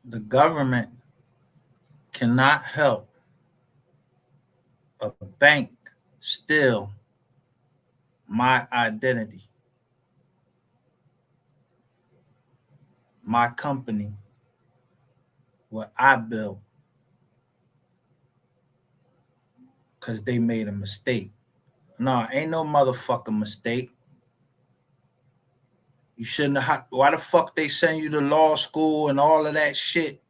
The government cannot help a bank steal my identity, my company, what I built, because they made a mistake. No, ain't no motherfucking mistake. You shouldn't have. Why the fuck they send you to law school and all of that shit?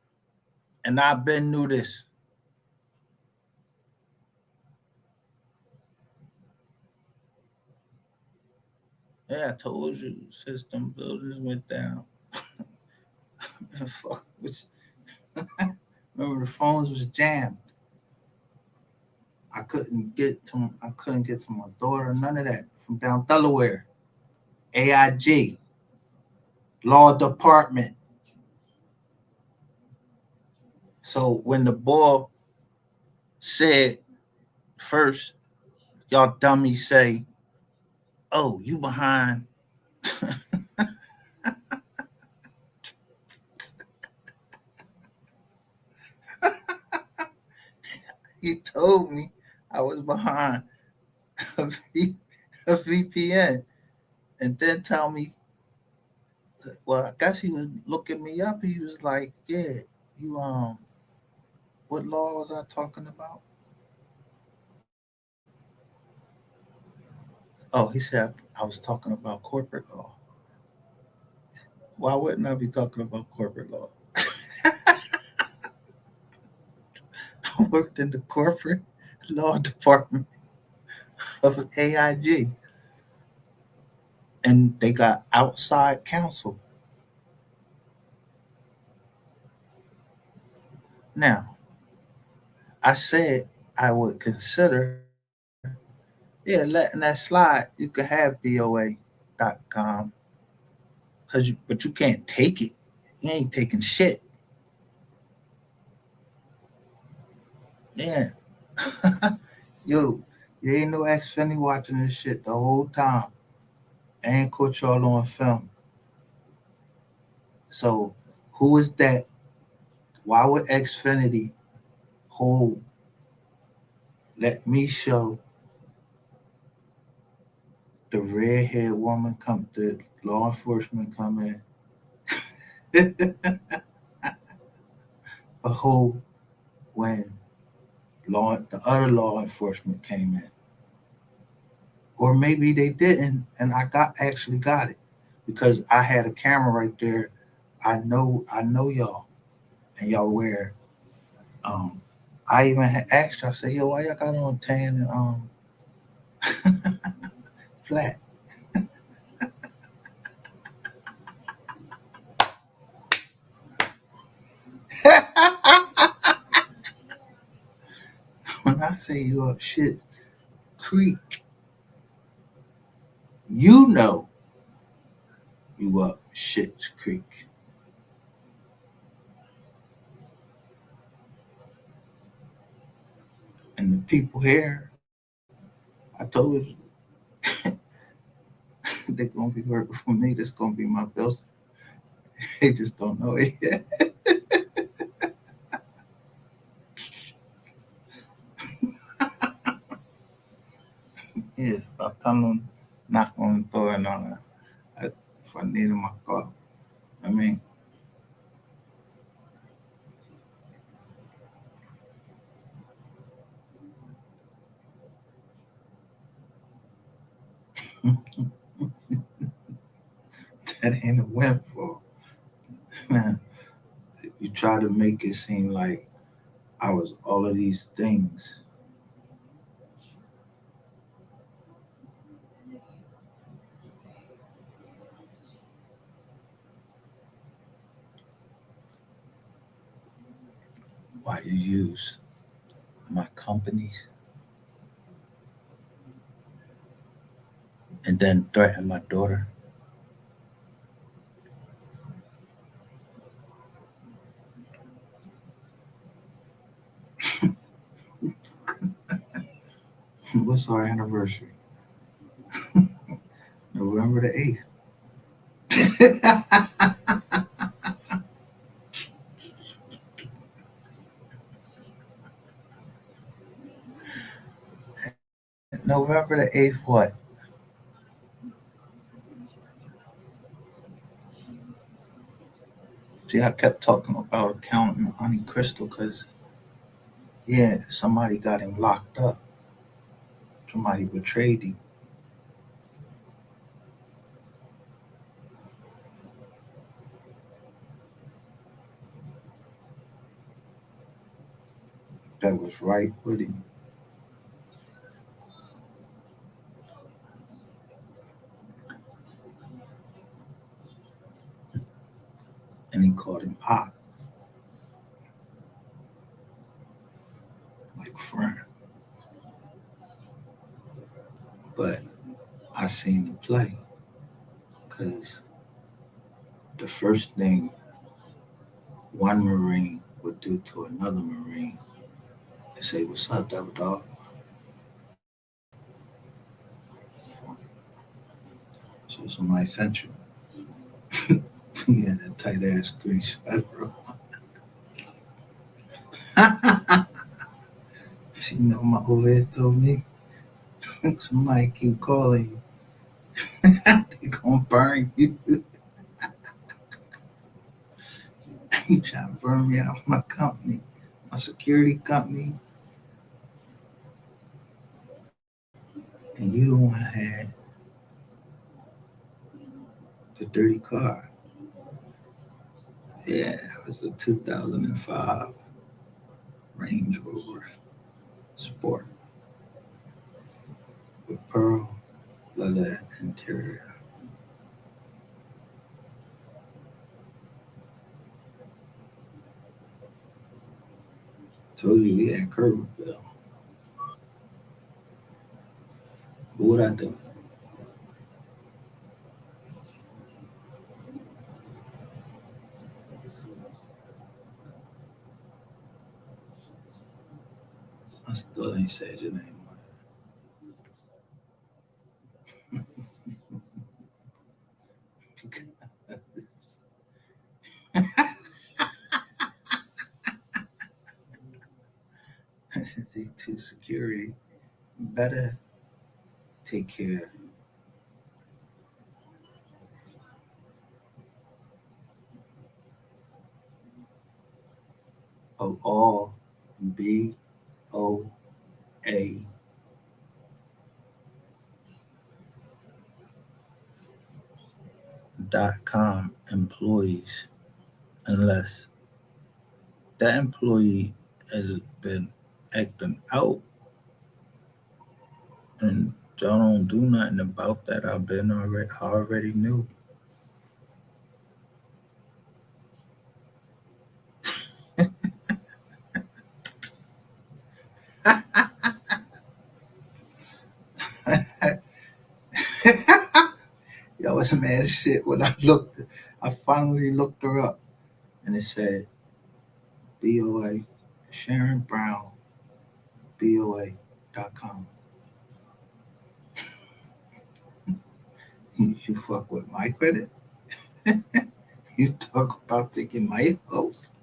And I been knew this. Yeah, I told you, system builders went down. Fuck, remember the phones was jammed. I couldn't get to. I couldn't get to my daughter. None of that from down Delaware. AIG, law department. So when the boy said first, y'all dummies say, "Oh, you behind." He told me I was behind a, a VPN, and then tell me, well, I guess he was looking me up. He was like, "Yeah, you what law was I talking about?" Oh, he said I was talking about corporate law. Why wouldn't I be talking about corporate law? I worked in the corporate law department of AIG, and they got outside counsel. Now, I said I would consider, yeah, letting that slide. You could have BOA.com, but you can't take it. You ain't taking shit. Yeah. Yo, you ain't no Xfinity watching this shit the whole time. I ain't caught y'all on film. So who is that? Why would Xfinity hold? Let me show the red haired woman come, the law enforcement come in. A whole when the other law enforcement came in. Or maybe they didn't, and actually got it. Because I had a camera right there. I know y'all. And y'all wear I even had asked you, I said, yo, why y'all got on tan and flat? When I say you up shit creek, you know you up shit's creek. And the people here, I told you, they're gonna be working for me. This gonna be my building. They just don't know it yet. tell them knock on the door and all that. If I need them, I call. I mean, that ain't a windfall. Man, you try to make it seem like I was all of these things. Why you use my companies and then threaten my daughter? What's our anniversary? November the 8th. November the 8th, what? See, I kept talking about accounting Auntie Crystal because, yeah, somebody got him locked up. Somebody betrayed him. That was right with him. And he called him Op, like friend. But I seen the play because the first thing one Marine would do to another Marine is say, "What's up, double dog?" So somebody sent you. Yeah, that tight ass screenshot, bro. You know, my old head told me somebody keep calling you. They gonna burn you. You trying to burn me out of my company, my security company, and you don't have the dirty car. Yeah, it was a 2005 Range Rover Sport with pearl leather interior. Told you we had curb bill. What would I do? I still ain't said your name. To security, better take care of all BOA.com employees unless that employee has been acting out and y'all don't do nothing about that. I already knew. Y'all was mad as shit when I finally looked her up and it said BOA, Sharon Brown, BOA.com. You fuck with my credit? You talk about taking my house?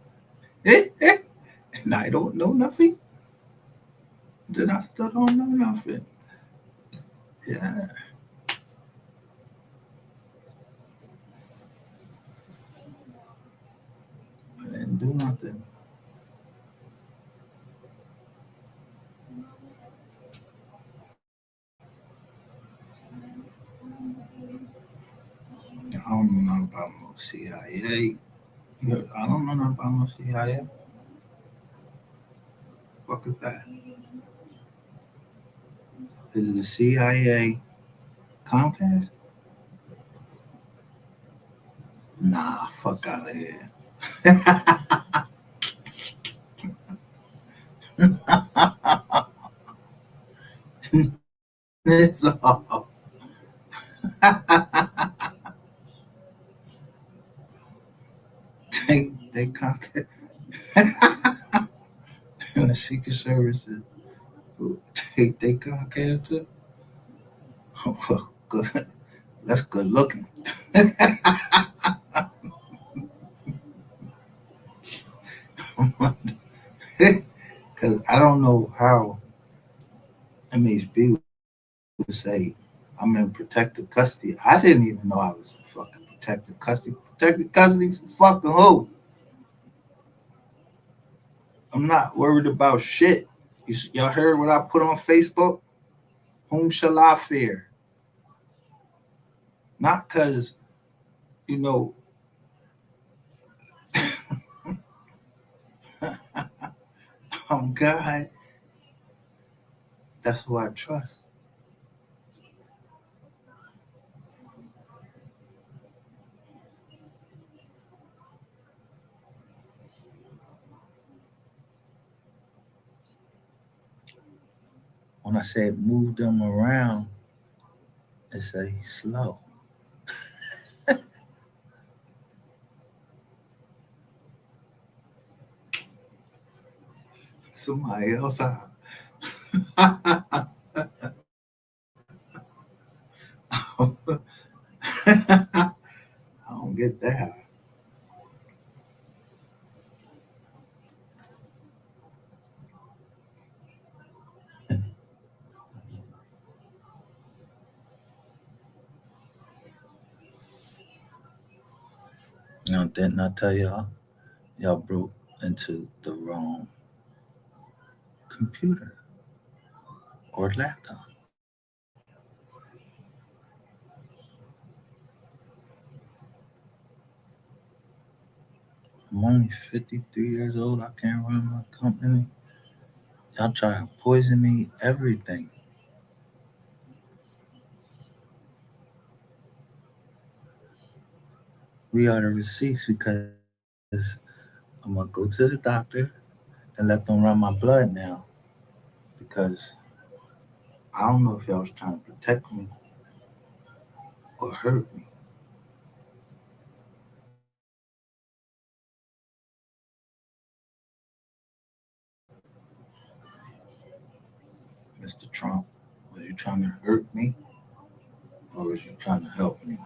And I don't know nothing? Then I still don't know nothing. Yeah, I didn't do nothing. I don't know nothing about no CIA. I don't know nothing about no CIA. Fuck is that? Is it the CIA Comcast? Nah, fuck out of here. It's all. They Comcast and the Secret Services. They Comcast too. Oh, good. That's good looking. Because I don't know how MHB would say I'm in protective custody. I didn't even know I was in fucking protective custody. Protective custody for fucking who? I'm not worried about shit. Y'all heard what I put on Facebook? Whom shall I fear? Not because, you know, I'm God. That's who I trust. When I say move them around, it's a slow. Somebody else out. I don't get that. Now, didn't I tell y'all broke into the wrong computer or laptop? I'm only 53 years old. I can't run my company. Y'all try to poison me, everything. We are the receipts because I'm going to go to the doctor and let them run my blood now because I don't know if y'all was trying to protect me or hurt me. Mr. Trump, was you trying to hurt me or was you trying to help me?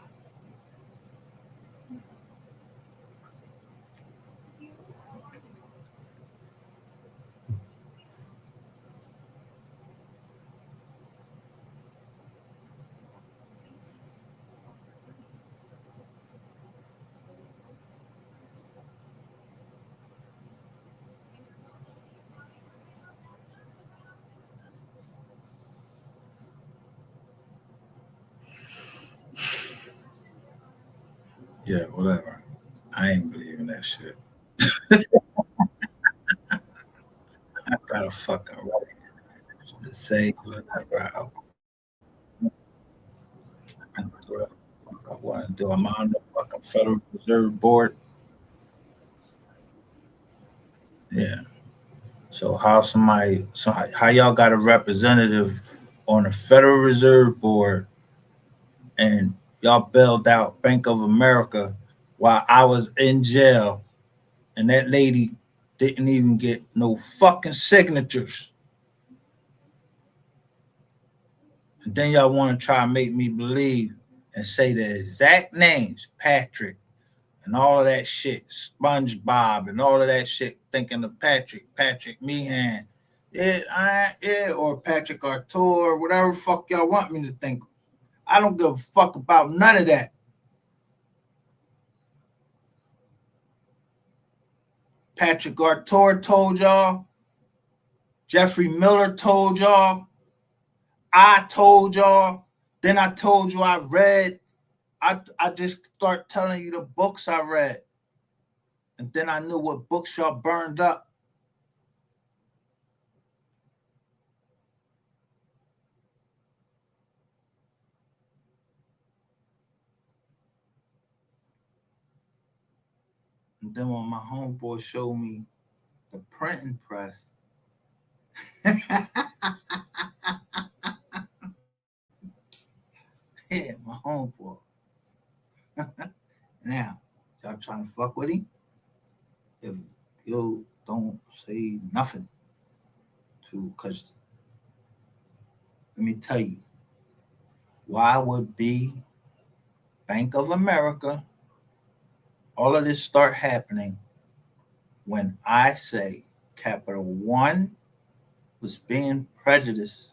Yeah, whatever. I ain't believing that shit. I got a fucking right to say whatever I do. I want to do. I'm on the fucking Federal Reserve Board. Yeah. So how y'all got a representative on the Federal Reserve Board and y'all bailed out Bank of America while I was in jail and that lady didn't even get no fucking signatures. And then y'all want to try to make me believe and say the exact names, Patrick and all of that shit, SpongeBob and all of that shit, thinking of Patrick Meehan. Or Patrick Artur, whatever the fuck y'all want me to think. I don't give a fuck about none of that. Patrick Artur told y'all. Jeffrey Miller told y'all. I told y'all. Then I told you I read. I just start telling you the books I read. And then I knew what books y'all burned up. And then when my homeboy showed me the printing press, yeah, my homeboy. Now, y'all trying to fuck with him? If you don't say nothing to, because let me tell you, why would be Bank of America, all of this start happening when I say Capital One was being prejudiced.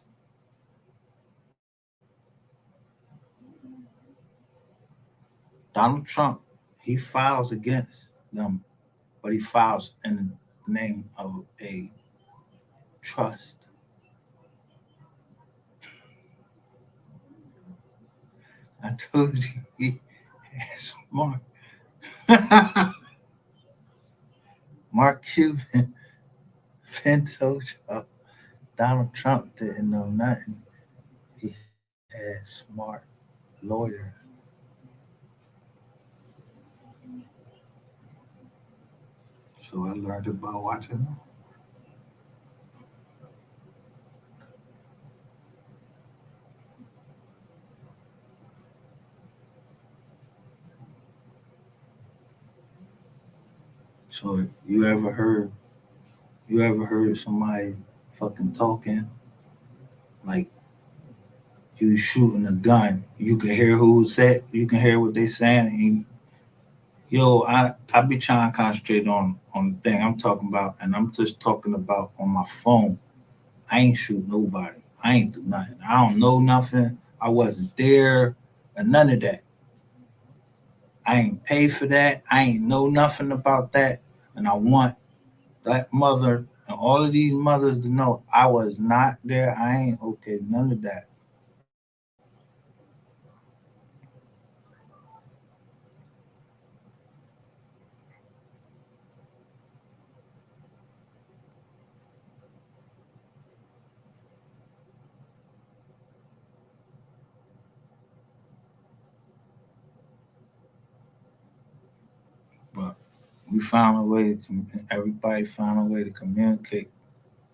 Donald Trump, he files against them, but he files in the name of a trust. I told you he has Mark. Mark Cuban been told you Donald Trump didn't know nothing. He had smart lawyers. So I learned about watching them. So you ever heard somebody fucking talking like you shooting a gun? You can hear who's at, you can hear what they saying. And yo, I be trying to concentrate on the thing I'm talking about, and I'm just talking about on my phone. I ain't shoot nobody. I ain't do nothing. I don't know nothing. I wasn't there, and none of that. I ain't pay for that. I ain't know nothing about that, and I want that mother and all of these mothers to know I was not there. I ain't okay. None of that. But we found a way to. Everybody found a way to communicate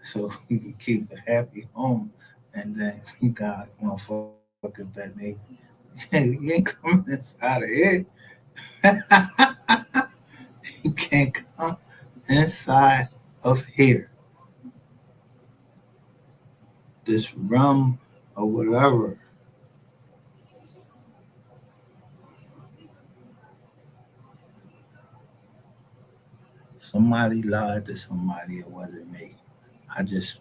so we can keep a happy home. And then you got motherfuckers that they you ain't coming inside of here. You can't come inside of here. This rum or whatever. Somebody lied to somebody. It wasn't me. I just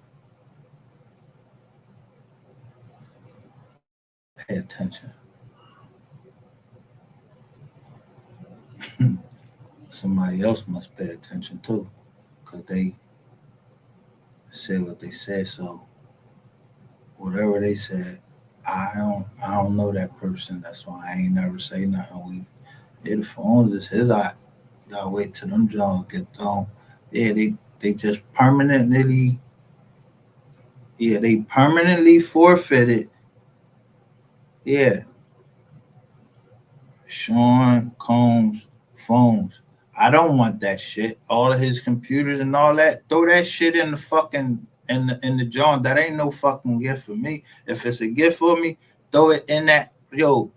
pay attention. Somebody else must pay attention too, because they said what they said. So whatever they said, I don't know that person. That's why I ain't never say nothing. We hit the phones is his eye. Gotta wait till them Jones get thrown. Yeah, they just permanently they permanently forfeited. Yeah, Sean Combs phones. I don't want that shit. All of his computers and all that. Throw that shit in the fucking in the John. That ain't no fucking gift for me. If it's a gift for me, throw it in that. Yo,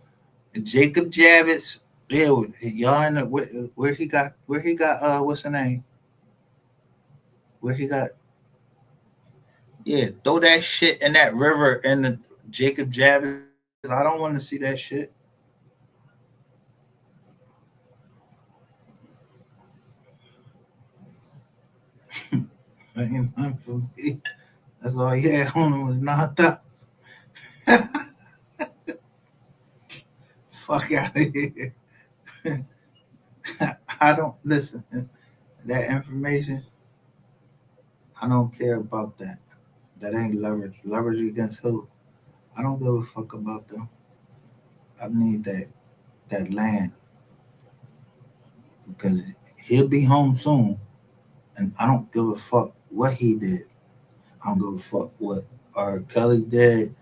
Jacob Javits. Yeah, y'all in the, where he got what's the name? Where he got yeah, throw that shit in that river in the Jacob Javits. I don't want to see that shit. That ain't nothing for me. That's all he had on him was 9,000. Fuck out of here. I don't listen. That information, I don't care about that. That ain't leverage. Leverage against who? I don't give a fuck about them. I need that land because he'll be home soon, and I don't give a fuck what he did. I don't give a fuck what R. Kelly did.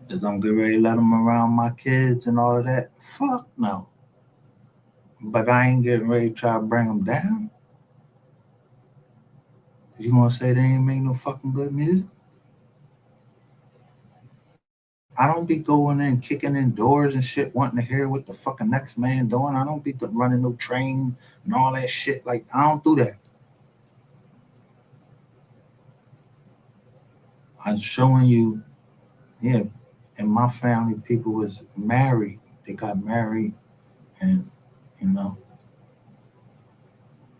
Is I'm getting ready to let him around my kids and all of that. Fuck no. But I ain't getting ready to try to bring them down. You gonna say they ain't make no fucking good music? I don't be going in kicking in doors and shit, wanting to hear what the fucking next man doing. I don't be running no trains and all that shit. Like I don't do that. I'm showing you, yeah. In my family, people was married. They got married, and you know.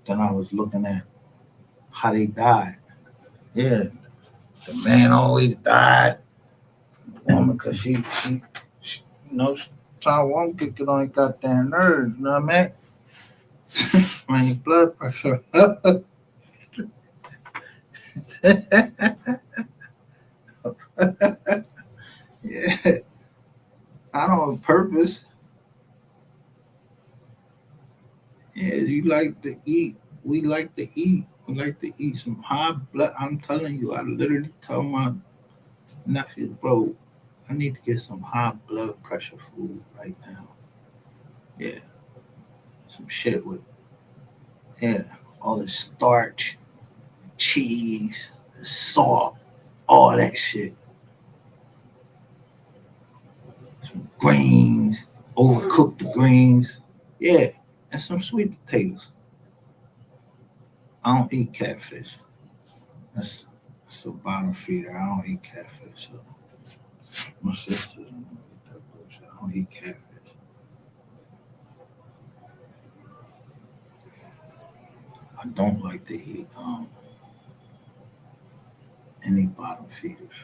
Then I was looking at how they died. Yeah, the man always died. The woman, cause she Taiwan kicked it on his goddamn nerves. You know what I mean? Man, blood pressure. Yeah, I don't on purpose. Yeah, you like to eat. We like to eat. We like to eat some high blood. I'm telling you, I literally tell my nephew, bro, I need to get some high blood pressure food right now. Yeah, some shit with yeah, all the starch, cheese, salt, all that shit. Some greens, overcook the greens. Yeah, and some sweet potatoes. I don't eat catfish. That's that's a bottom feeder. I don't eat catfish. So my sisters don't eat that bullshit. I don't eat catfish. I don't like to eat any bottom feeders.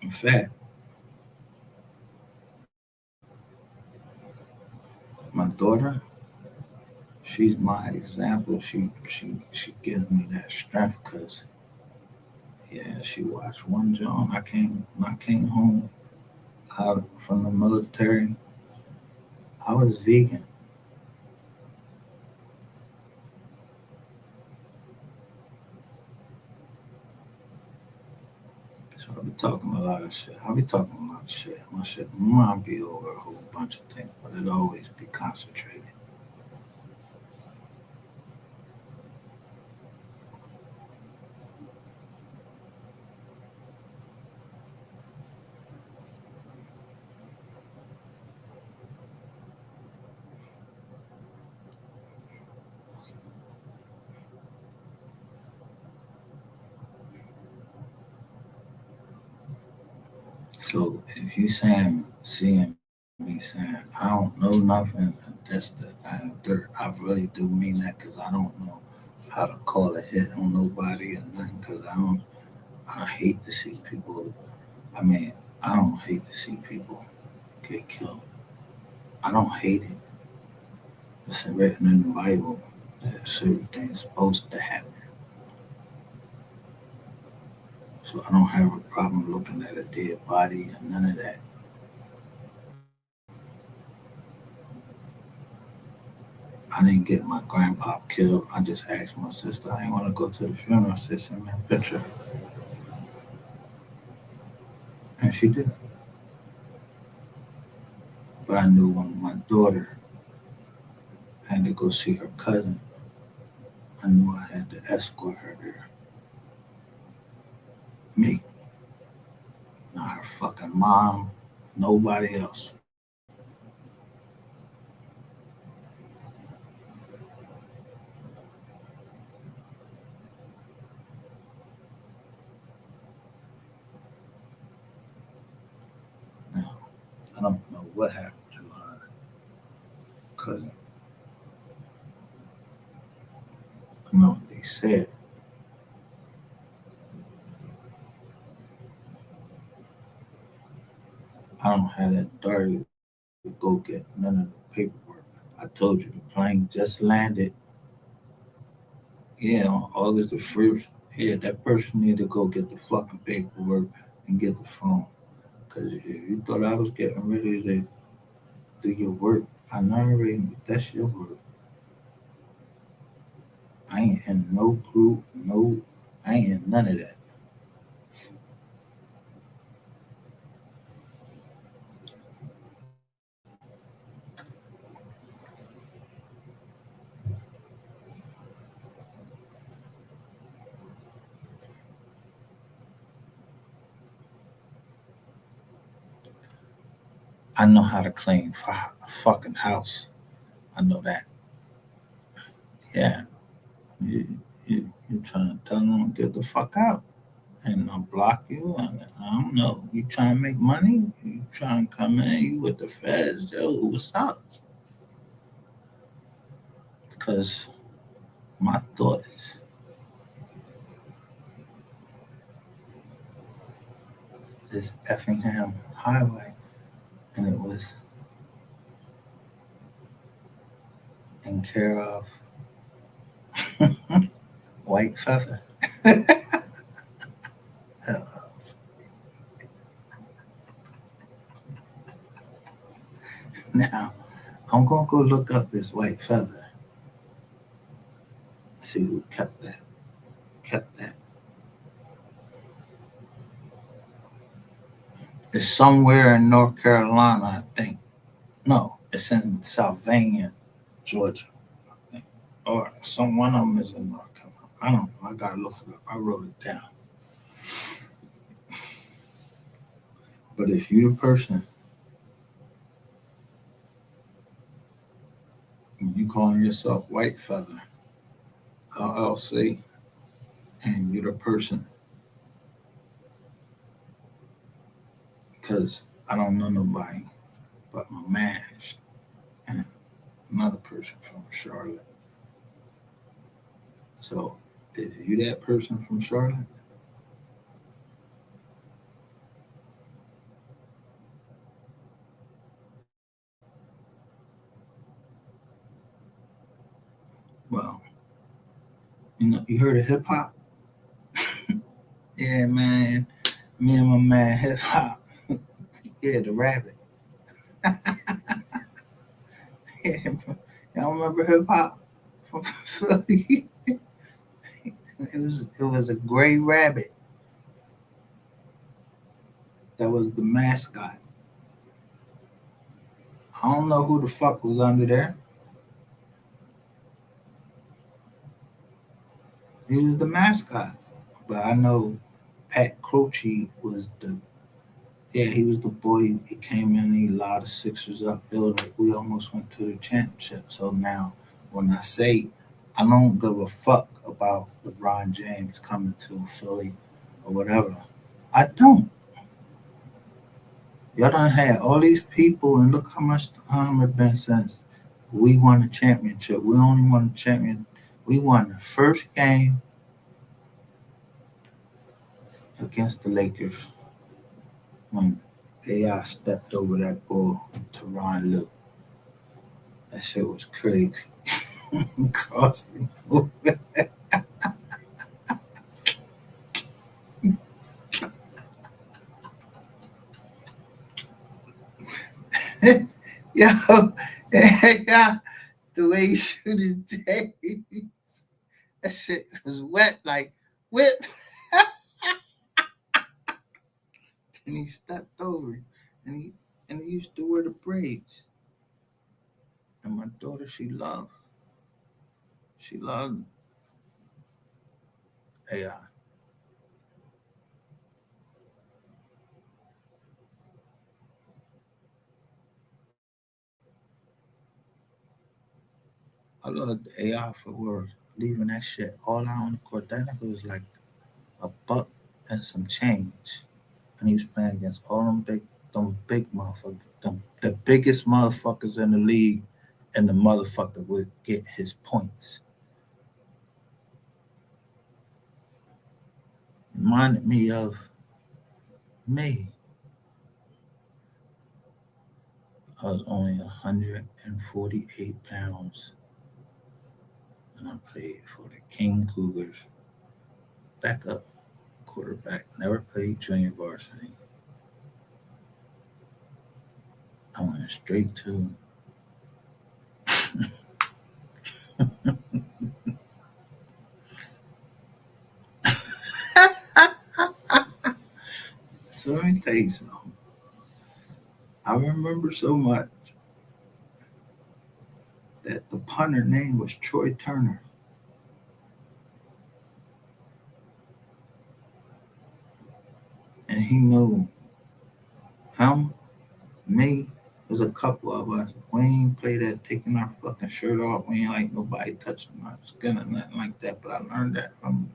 In fact, my daughter, she's my example. She gives me that strength because yeah, she watched one John. I came home out from the military. I was vegan. So I be talking a lot of shit. I be talking a lot of shit. My shit might be over a whole bunch of things, but it always be concentrated. So if you seeing me saying I don't know nothing, this, that, and the third, I really do mean that because I don't know how to call a hit on nobody or nothing. Because I hate to see people. I mean, I don't hate to see people get killed. I don't hate it. It's written in the Bible that certain things supposed to happen. So I don't have a problem looking at a dead body and none of that. I didn't get my grandpa killed. I just asked my sister. I didn't want to go to the funeral. I said, send me a picture. And she did. But I knew when my daughter had to go see her cousin, I knew I had to escort her there. Me, not her fucking mom, nobody else. what happened to her cousin. I know what they said. I don't have that authority to go get none of the paperwork. I told you the plane just landed. Yeah, on August the 1st. Yeah, that person need to go get the fucking paperwork and get the phone. Because if you thought I was getting ready to do your work, I know already that's your work. I ain't in no group, no, I ain't in none of that. I know how to clean a fucking house. I know that. Yeah, you, you trying to tell them to get the fuck out and I'll block you. And I don't know. You trying to make money? You trying to come in? You with the feds? Yo, what's up? Because my thoughts, this Effingham Highway, and it was in care of White Feather. Now, I'm gonna go look up this White Feather. See who kept that. Kept that. It's somewhere in North Carolina, I think. No, it's in Sylvania, Georgia, I think. Or some one of them is in North Carolina. I don't know. I gotta look it up. I wrote it down. But if you the person, you calling yourself White Feather LLC, and you're the person, because I don't know nobody but my man and another person from Charlotte. So, is you that person from Charlotte? Well, you heard of hip hop? Yeah, man. Me and my man hip hop. Yeah, the rabbit. Yeah, y'all remember hip hop from Philly? It was a gray rabbit that was the mascot. I don't know who the fuck was under there. He was the mascot, but I know Pat Croce was the. Yeah, he was the boy. He came in. He allowed the Sixers upfield. We almost went to the championship. So now, when I say I don't give a fuck about LeBron James coming to Philly or whatever, I don't. Y'all done had all these people, and look how much time it been since we won the championship. We only won the champion. We won the first game against the Lakers when AI stepped over that ball to Ron Lue. That shit was crazy. Crossed him. Yo, yeah, the way he shoot his J, that shit was wet like whip. And he stepped over it. And he used to wear the braids. And my daughter, she loved AI. I loved AI for work. Leaving that shit all out on the court. That nigga was like a buck and some change. And he was playing against all them big. them big motherfuckers, the biggest motherfuckers in the league, and the motherfucker would get his points. Reminded me of me. I was only 148 pounds, and I played for the King Cougars, backup quarterback. Never played junior varsity. I went straight to So let me tell you something. I remember so much that the punter name was Troy Turner. And he knew him, me, there's a couple of us. We ain't play that taking our fucking shirt off. We ain't like nobody touching our skin or nothing like that. But I learned that from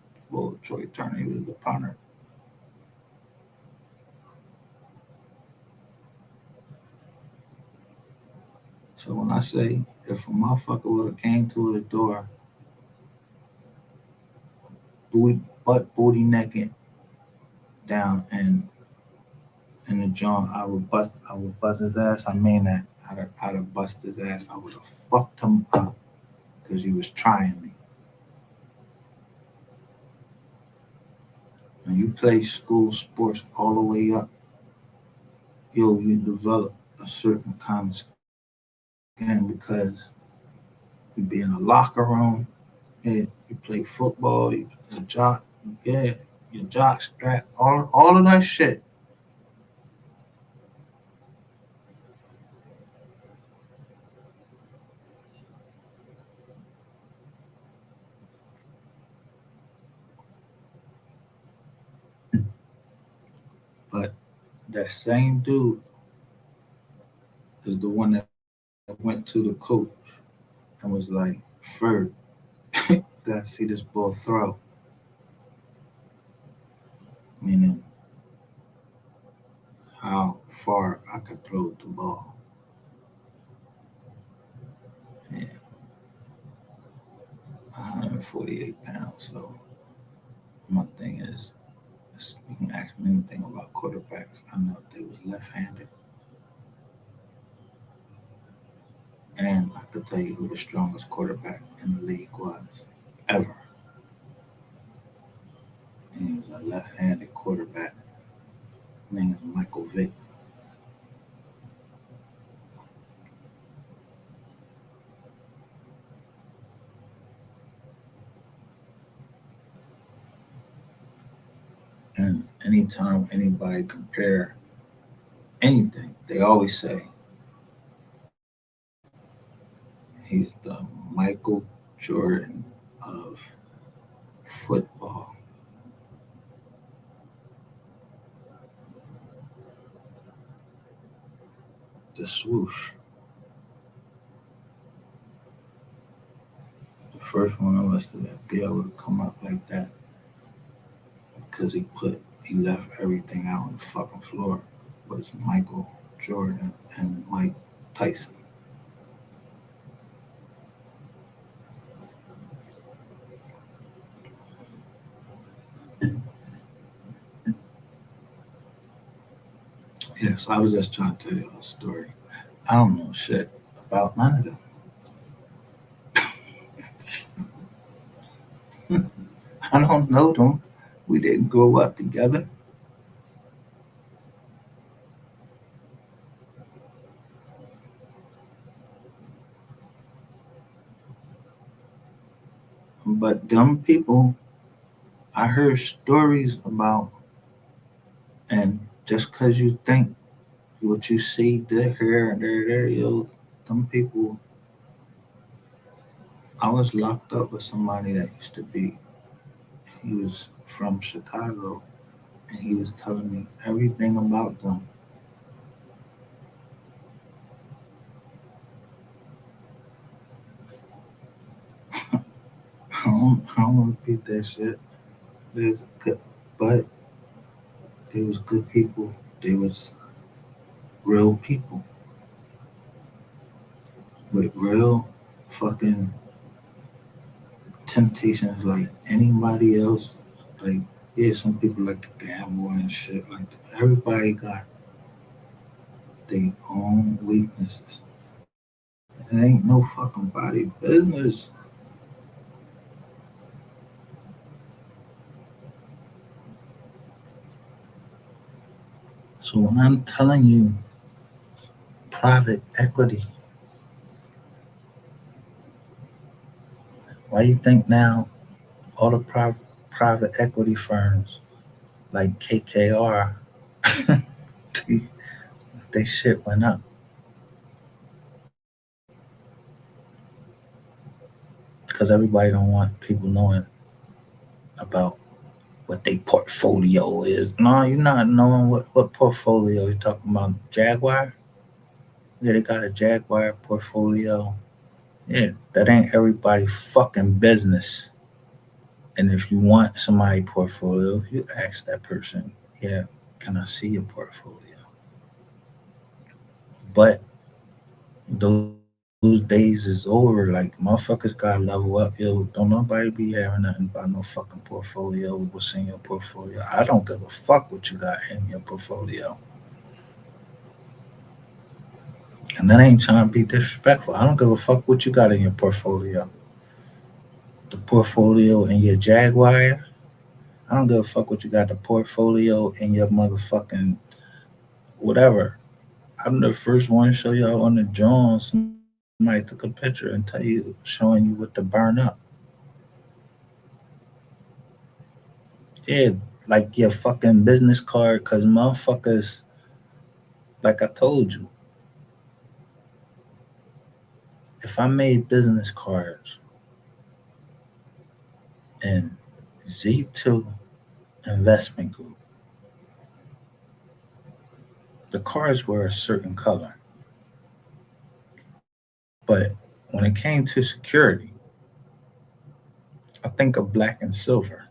Troy Turner. He was the punter. So when I say if a motherfucker would have came to the door, booty naked down and in the joint, I would bust his ass. I mean that. I'd have bust his ass. I would have fucked him up because he was trying me. When you play school sports all the way up, you develop a certain kind of skin because you be in a locker room, yeah, you play football, your jock, yeah, your jock strap, all of that shit. But that same dude is the one that went to the coach and was like, Ferg, gotta see this ball throw. Meaning how far I could throw the ball. Yeah, 148 pounds. So my thing is, you can ask me anything about quarterbacks. I know if they was left-handed, and I could tell you who the strongest quarterback in the league was ever. And he was a left-handed quarterback named Michael Vick. And anytime anybody compare anything, they always say he's the Michael Jordan of football. The swoosh. The first one of us to be able to come up like that because he left everything out on the fucking floor was Michael Jordan and Mike Tyson. Yes, I was just trying to tell you a story. I don't know shit about none of them. I don't know them. We didn't grow up together. But them people, I heard stories about, and just because you think what you see there, here, and there, them people. I was locked up with somebody that used to be, he was from Chicago, and he was telling me everything about them. I don't repeat that shit. There's good, but they was good people. They was real people with real fucking temptations like anybody else. Like, yeah, some people like to gamble and shit. Like, everybody got their own weaknesses. It ain't no fucking body business. So when I'm telling you private equity, why you think now all the private equity firms like KKR, they, they shit went up because everybody don't want people knowing about what their portfolio is. No, you're not knowing what portfolio you're talking about. Jaguar? Yeah, they got a Jaguar portfolio. Yeah, that ain't everybody fucking business. And if you want somebody portfolio, you ask that person, yeah, can I see your portfolio? But those days is over. Like, motherfuckers gotta level up. Yo, don't nobody be having nothing about no fucking portfolio. What's in your portfolio? I don't give a fuck what you got in your portfolio. And that ain't trying to be disrespectful. I don't give a fuck what you got in your portfolio. The portfolio in your Jaguar. I don't give a fuck what you got. The portfolio in your motherfucking whatever. I'm the first one to show y'all on the drone. Somebody took a picture and tell you, showing you what to burn up. Yeah, like your fucking business card, cause motherfuckers, like I told you, if I made business cards in Z2 Investment Group, the cards were a certain color. But when it came to security, I think of black and silver.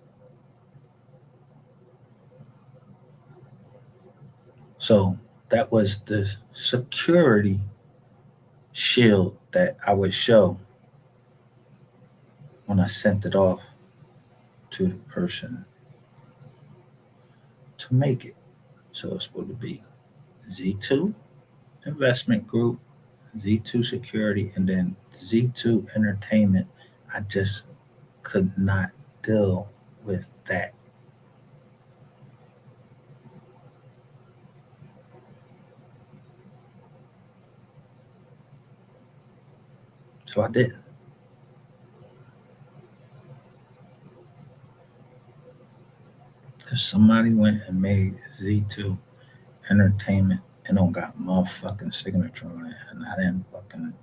So that was the security shield that I would show when I sent it off to the person to make it. So it's supposed to be Z2 Investment Group, Z2 Security, and then Z2 Entertainment. I just could not deal with that. So I did. If somebody went and made Z2 Entertainment and don't got motherfucking signature on it, and I didn't fucking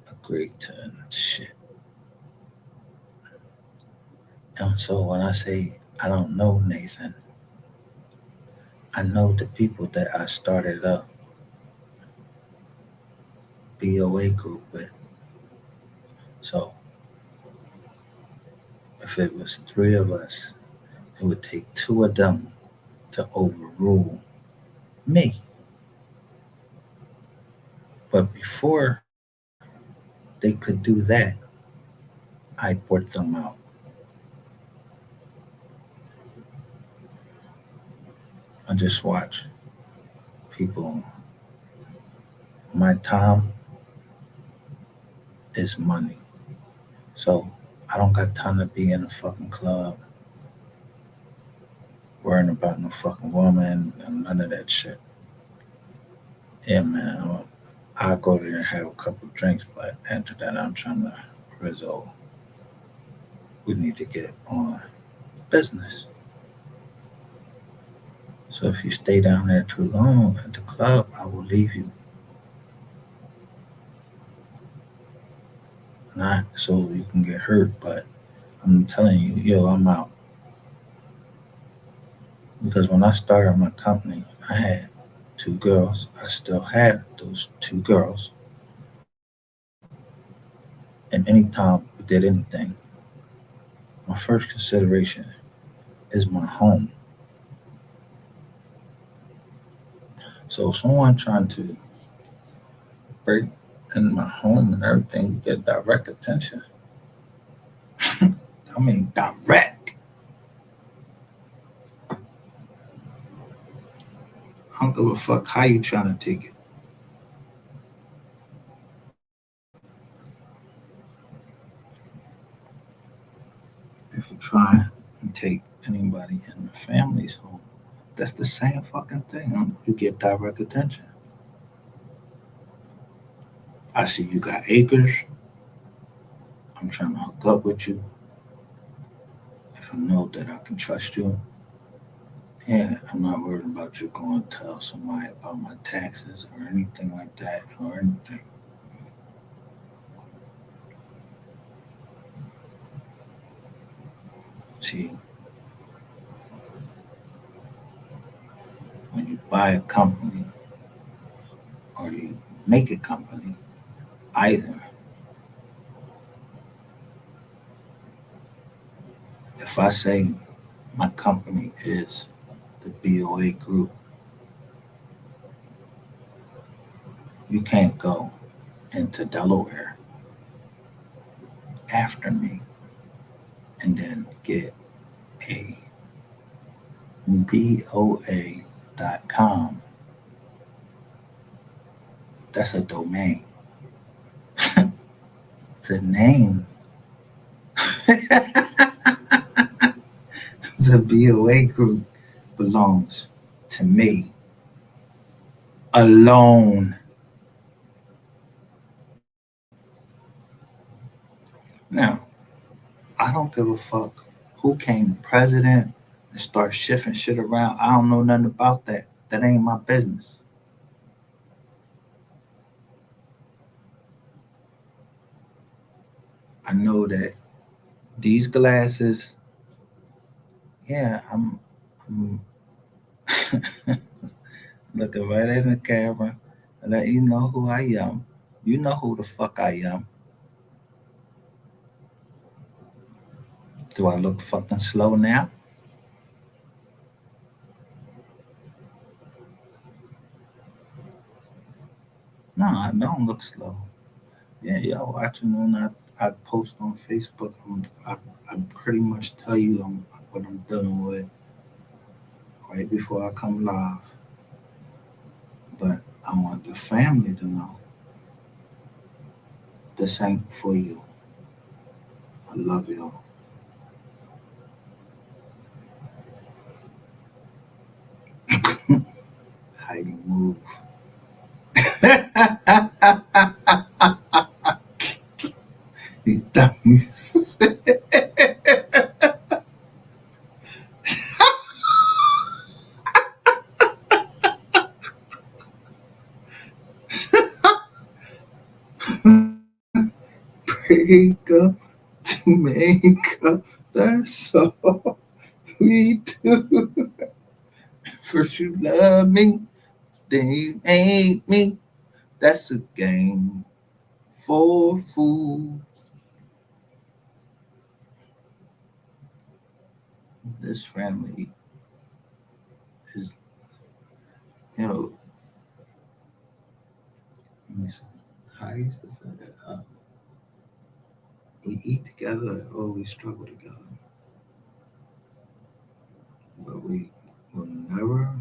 agree to shit. And so when I say I don't know Nathan, I know the people that I started up BOA group with. So if it was three of us, it would take two of them to overrule me. But before they could do that, I put them out. I just watch people. My time is money. So I don't got time to be in a fucking club worrying about no fucking woman and none of that shit. Yeah, man. I'll go there and have a couple drinks, but after that, I'm trying to resolve. We need to get on business. So if you stay down there too long at the club, I will leave you. Not so you can get hurt, but I'm telling you, yo, I'm out. Because when I started my company, I had two girls. I still have those two girls. And anytime we did anything, my first consideration is my home. So someone trying to break in my home and everything, you get direct attention. I mean, direct. I don't give a fuck how you trying to take it. If you try and take anybody in the family's home, that's the same fucking thing. You get direct attention. I see you got acres. I'm trying to hook up with you. If I know that I can trust you, yeah, I'm not worried about you going to tell somebody about my taxes or anything like that or anything. See, when you buy a company or you make a company, either if I say my company is the BOA group, you can't go into Delaware after me and then get a BOA.com. That's a domain. The name, the BOA group, belongs to me alone. Now, I don't give a fuck who came the president and start shifting shit around. I don't know nothing about that. That ain't my business. I know that these glasses, yeah, I'm looking right in the camera and let you know who I am. You know who the fuck I am. Do I look fucking slow now? No, I don't look slow. Yeah, y'all watching when I post on Facebook. I pretty much tell you what I'm dealing with right before I come live. But I want the family to know this ain't for you. I love y'all. How you move. These dummies. Break up to make up. That's all we do. First you love me, then you hate me. That's a game for fools. This family is, you know, how I used to say that. We eat together or we struggle together, but we will never,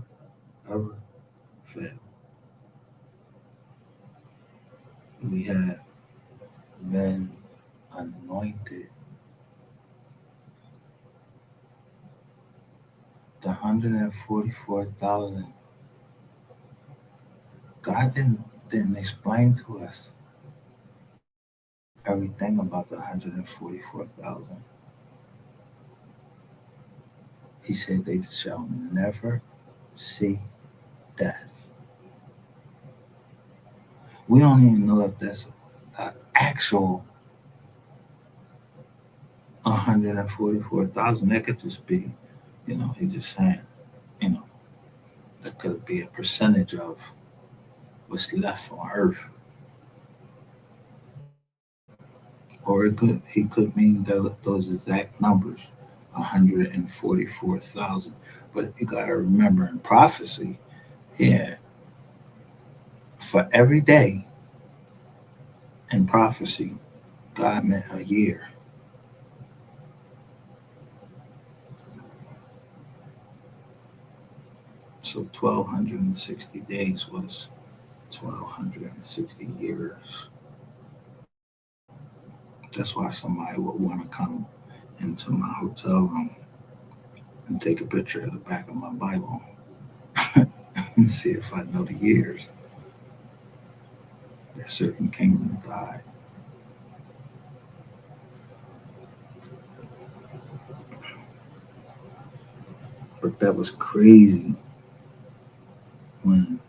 ever fail. We have been anointed. The 144,000. God didn't explain to us everything about the 144,000. He said they shall never see death. We don't even know if that's an actual 144,000. That could just be, he just saying, you know, that could be a percentage of what's left on Earth. Or he could mean those exact numbers, 144,000. But you got to remember in prophecy, yeah, For every day in prophecy, God meant a year. So 1,260 days was 1,260 years. That's why somebody would want to come into my hotel room and take a picture of the back of my Bible and see if I know the years that certain kingdoms died. But that was crazy when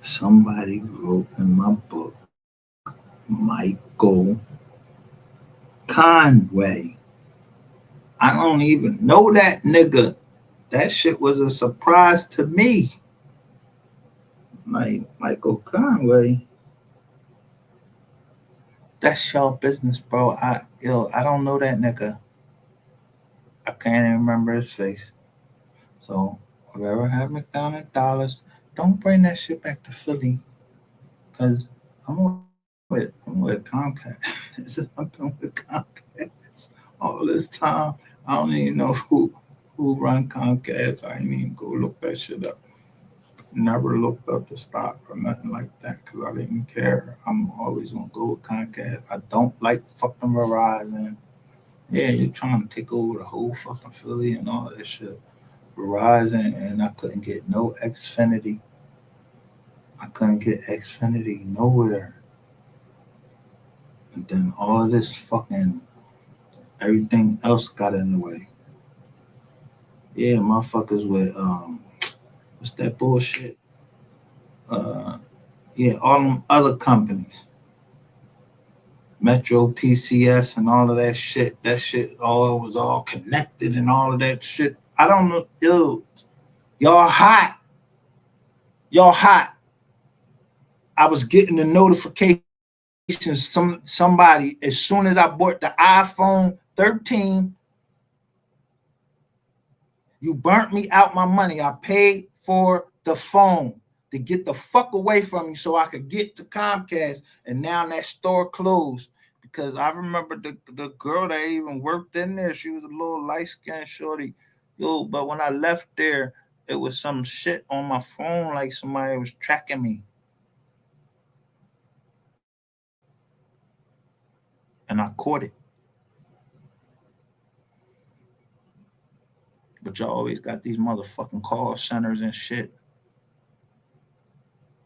somebody wrote in my book, Michael Conway. I don't even know that nigga. That shit was a surprise to me. Like Michael Conway. That's your business, bro. I don't know that nigga. I can't even remember his face. So whatever happened down at Dallas, don't bring that shit back to Philly. Cause I'm with Conquest. I've been with Conquest all this time. I don't even know who run Conquest. I ain't even go look that shit up. Never looked up the stock or nothing like that because I didn't care. I'm always gonna go with Conquest. I don't like fucking Verizon. Yeah, you're trying to take over the whole fucking Philly and all that shit. Verizon, and I couldn't get no Xfinity. I couldn't get Xfinity nowhere. And then all of this fucking everything else got in the way. Yeah, motherfuckers with what's that bullshit? Uh yeah, all them other companies. Metro PCS and all of that shit. That shit all was all connected and all of that shit. I don't know, yo, y'all hot. Y'all hot. I was getting the notifications. Somebody as soon as I bought the iPhone 13, you burnt me out my money. I paid for the phone to get the fuck away from you so I could get to Comcast, and now that store closed because I remember the girl that even worked in there. She was a little light skinned shorty, yo. But when I left there, it was some shit on my phone like somebody was tracking me, and I caught it. But y'all always got these motherfucking call centers and shit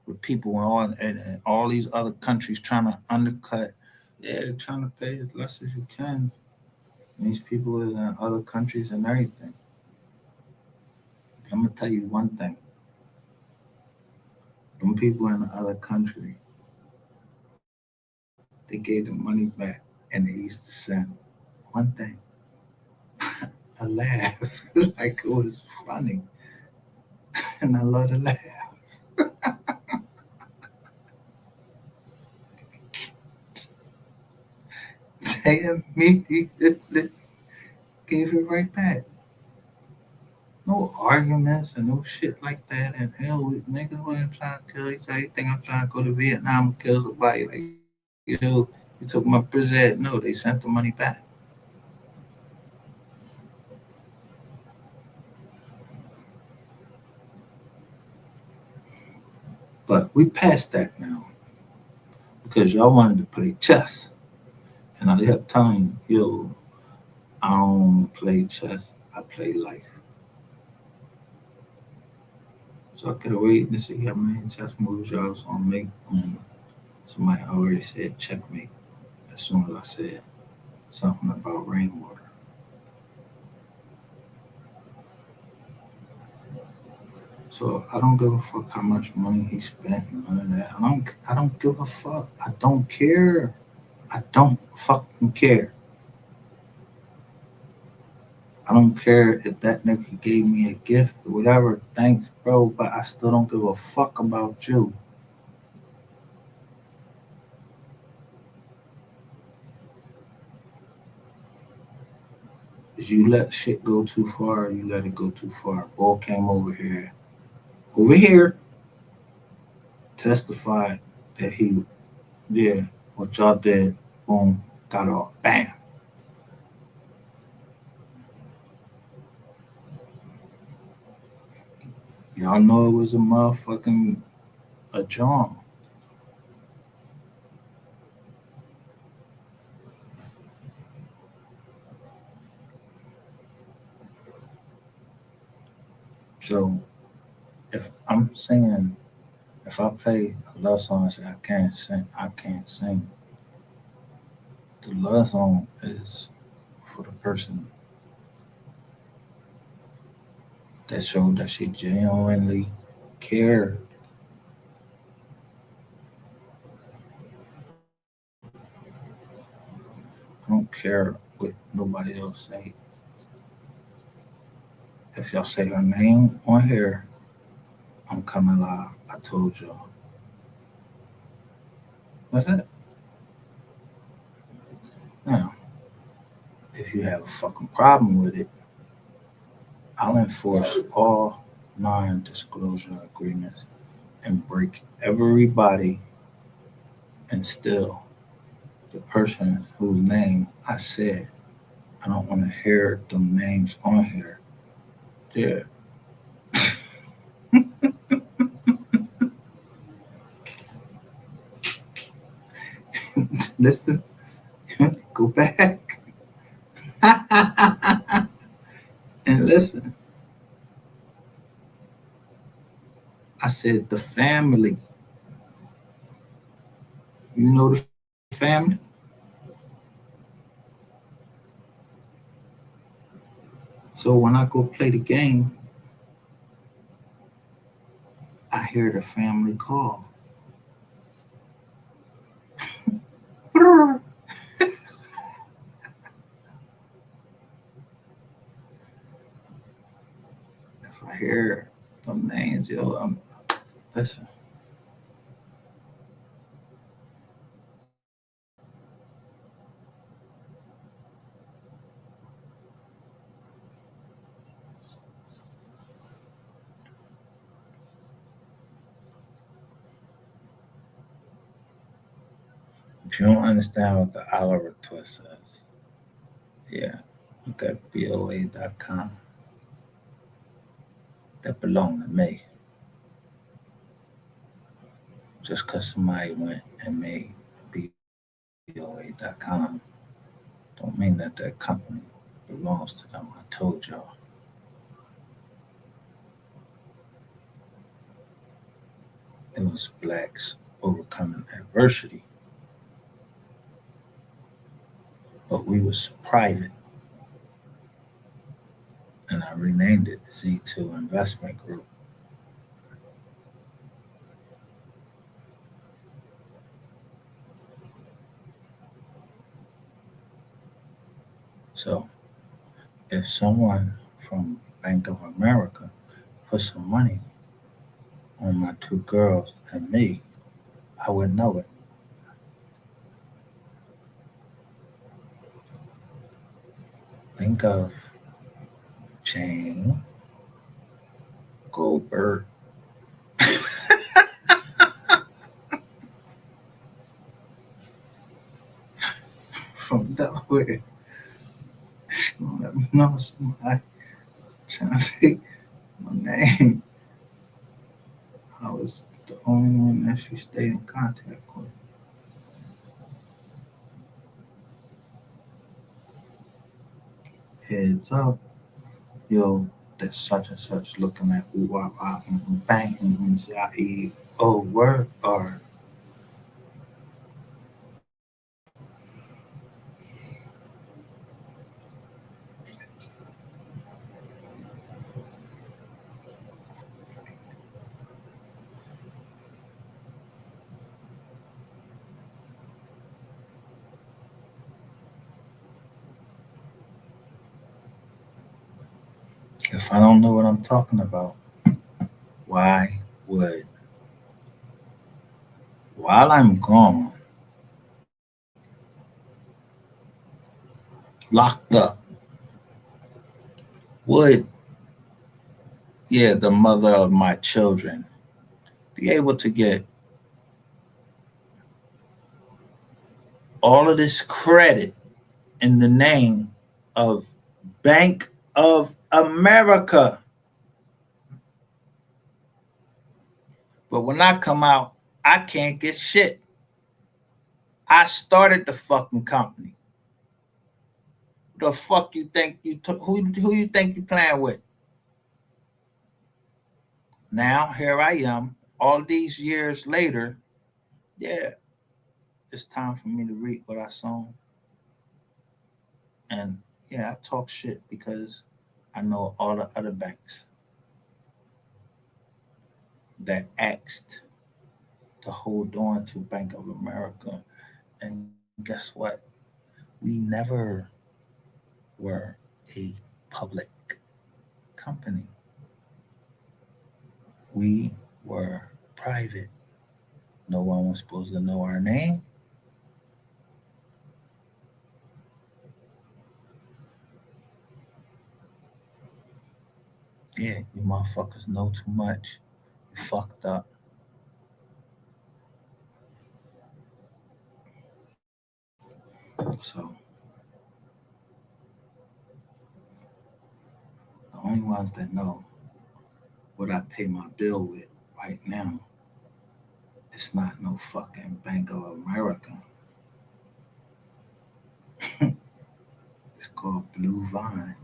with people in all these other countries trying to undercut. Yeah, they're trying to pay as less as you can. And these people in other countries and everything. I'm gonna tell you one thing. Them people in the other country, they gave the money back and they used to send one thing. A laugh. Like it was funny. And I love to laugh. They immediately gave it right back. No arguments and no shit like that. And hell, niggas wasn't trying to kill each other. You think I'm trying to go to Vietnam and kill somebody? Like, you took my prison. No, they sent the money back. But we passed that now because y'all wanted to play chess. And I kept telling you, yo, I don't play chess. I play life. So I could wait and see how many chess moves y'all was gonna make when somebody already said checkmate as soon as I said something about rainwater. So I don't give a fuck how much money he spent and none of that. I don't give a fuck. I don't care. I don't fucking care. I don't care if that nigga gave me a gift or whatever. Thanks, bro. But I still don't give a fuck about you. Cause you let shit go too far, you let it go too far. Ball came over here. Over here. testified that he did what y'all did. Boom, got off. Bam. Y'all know it was a motherfucking a John. So if I'm singing, if I play a love song and say I can't sing, I can't sing. The love song is for the person that showed that she genuinely cared. I don't care what nobody else say. If y'all say her name on here, I'm coming live. I told y'all. That's it. Now, if you have a fucking problem with it, I'll enforce all non-disclosure agreements and break everybody and still the person whose name I said. I don't want to hear them names on here. Yeah. Listen, go back and listen. I said the family. You know the family? So when I go play the game, I hear the family call. If I hear them names, yo, listen. If you don't understand what the Oliver twist is, yeah, look at BOA.com. That belong to me. Just because somebody went and made BOA.com don't mean that that company belongs to them. I told y'all. It was blacks overcoming adversity, but we was private, and I renamed it Z2 Investment Group. So if someone from Bank of America put some money on my two girls and me, I would know it. Think of Jane Goldberg from Delaware. She gonna let me know somebody trying to take my name. I was the only one that she stayed in contact with. Heads up, yo, that's such and such looking at ooh wah wah bang oh word or if I don't know what I'm talking about, why would while I'm gone, locked up, would yeah, the mother of my children be able to get all of this credit in the name of Bank of America. But when I come out, I can't get shit. I started the fucking company. The fuck you think who you think you playing with? Now here I am, all these years later. Yeah, it's time for me to read what I sown. And yeah, I talk shit because I know all the other banks that asked to hold on to Bank of America. And guess what? We never were a public company. We were private. No one was supposed to know our name. Yeah, you motherfuckers know too much. You fucked up. So the only ones that know what I pay my bill with right now, it's not no fucking Bank of America. It's called Blue Vine.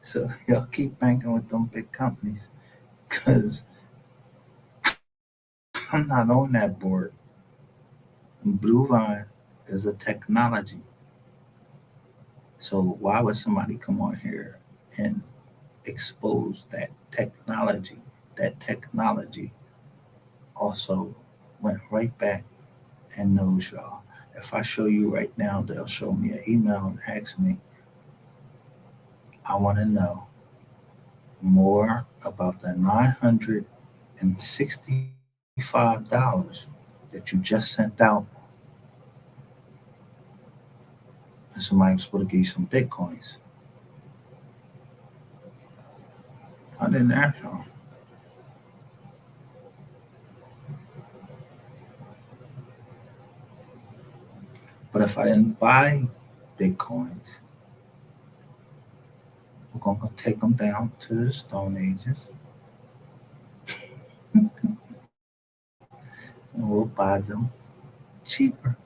So y'all keep banking with them big companies, cause I'm not on that board. And Blue Vine is a technology. So why would somebody come on here and expose that technology? That technology also went right back and knows y'all. If I show you right now, they'll show me an email and ask me, I want to know more about the $965 that you just sent out. And somebody was supposed to give you some bitcoins. I didn't ask y'all. But if I didn't buy bitcoins, we're going to take them down to the Stone Ages and we'll buy them cheaper.